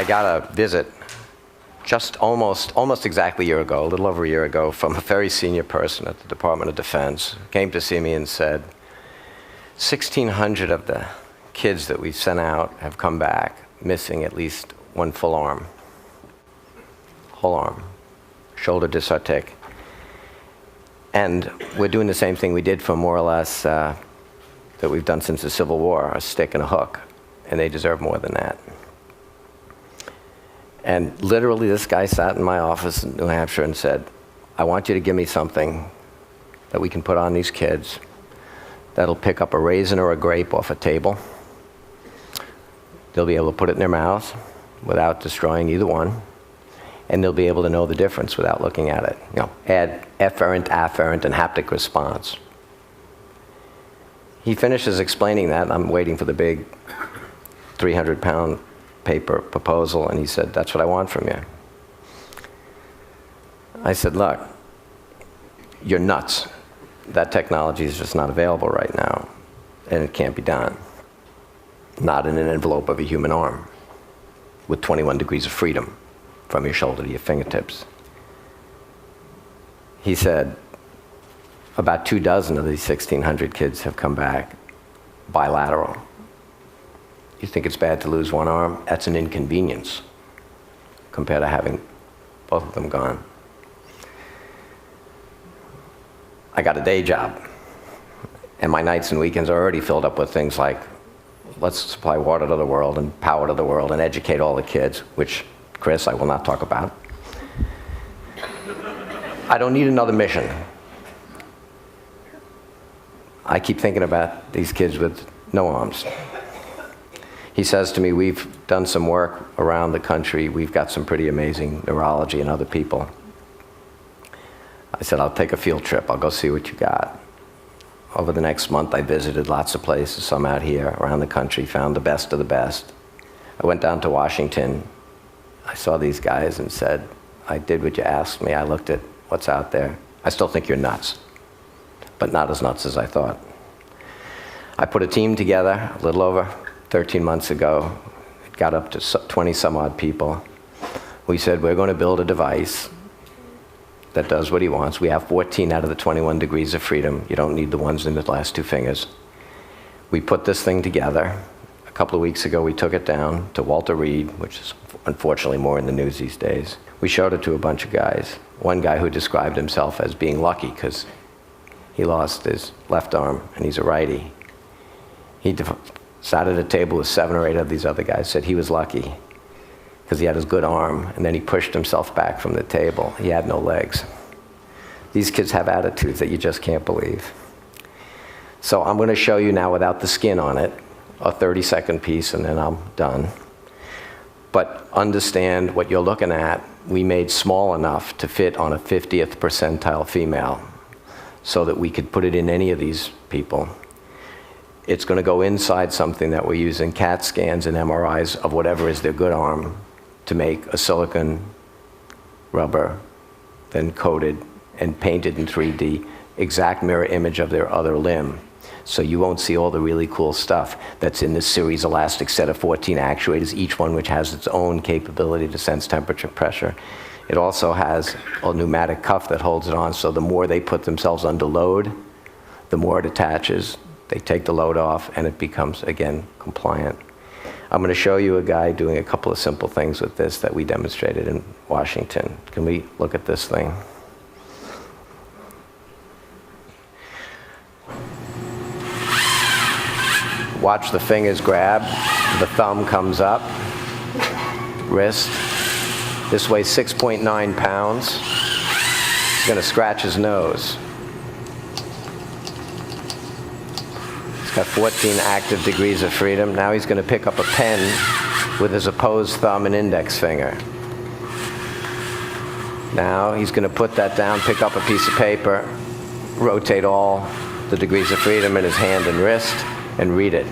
I got a visit just almost exactly a year ago, a little over a year ago, from a very senior person at the Department of Defense. Came to see me and said, 1,600 of the kids that we've sent out have come back missing at least one full arm. Whole arm. Shoulder dysartic. And we're doing the same thing we did for more or less that we've done since the Civil War, a stick and a hook. And they deserve more than that. And literally this guy sat in my office in New Hampshire and said, I want you to give me something that we can put on these kids that'll pick up a raisin or a grape off a table. They'll be able to put it in their mouth without destroying either one. And they'll be able to know the difference without looking at it. You know, add efferent, afferent, and haptic response. He finishes explaining that, and I'm waiting for the big 300-pound paper proposal, and he said, that's what I want from you. I said, look, you're nuts. That technology is just not available right now, and it can't be done. Not in an envelope of a human arm, with 21 degrees of freedom from your shoulder to your fingertips. He said, about 24 of these 1,600 kids have come back bilateral. You think it's bad to lose one arm? That's an inconvenience compared to having both of them gone. I got a day job, and my nights and weekends are already filled up with things like, let's supply water to the world and power to the world and educate all the kids, which, Chris, I will not talk about. I don't need another mission. I keep thinking about these kids with no arms. He says to me, we've done some work around the country. We've got some pretty amazing neurology and other people. I said, I'll take a field trip. I'll go see what you got. Over the next month, I visited lots of places, some out here around the country, found the best of the best. I went down to Washington. I saw these guys and said, I did what you asked me. I looked at what's out there. I still think you're nuts, but not as nuts as I thought. I put a team together a little over 13 months ago. It got up to 20 some odd people. We said, we're going to build a device that does what he wants. We have 14 out of the 21 degrees of freedom. You don't need the ones in the last two fingers. We put this thing together. A couple of weeks ago, we took it down to Walter Reed, which is unfortunately more in the news these days. We showed it to a bunch of guys. One guy who described himself as being lucky because he lost his left arm and he's a righty. He sat at a table with 7 or 8 of these other guys, said he was lucky because he had his good arm, and then he pushed himself back from the table. He had no legs. These kids have attitudes that you just can't believe. So I'm going to show you now without the skin on it, a 30-second piece, and then I'm done. But understand what you're looking at, we made small enough to fit on a 50th percentile female so that we could put it in any of these people. It's going to go inside something that we're using CAT scans and MRIs of whatever is their good arm to make a silicon rubber, then coated and painted in 3D, exact mirror image of their other limb. So you won't see all the really cool stuff that's in this series elastic set of 14 actuators, each one which has its own capability to sense temperature, pressure. It also has a pneumatic cuff that holds it on, so the more they put themselves under load, the more it attaches. They take the load off, and it becomes, again, compliant. I'm going to show you a guy doing a couple of simple things with this that we demonstrated in Washington. Can we look at this thing? Watch the fingers grab. The thumb comes up. Wrist. This weighs 6.9 pounds. He's going to scratch his nose. Got 14 active degrees of freedom. Now he's going to pick up a pen with his opposed thumb and index finger. Now he's going to put that down, pick up a piece of paper, rotate all the degrees of freedom in his hand and wrist, and read it.